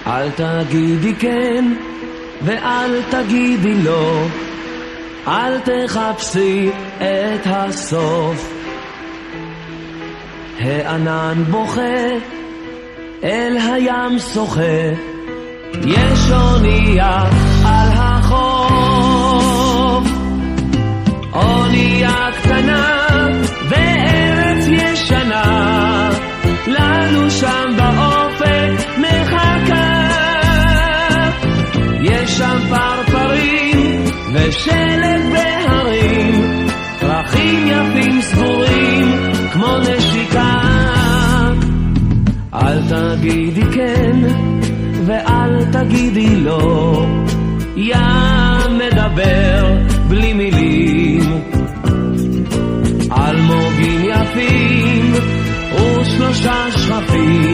אל תגידי כן ואל תגידי לא, אל תחפשי את הסוף. הענן בוכה אל הים שוחה, יש אונייה על החוף. אונייה קטנה וארץ ישנה, לנו שם באופק מחכה. יש שם פרפרים ושלג בהרים, פרחים יפים סגורים כמו נשיקה. אל תגידי כן ואל תגידי לא, ים מדבר בלי מילים. אלמוגים יפים ושלושה שרפים,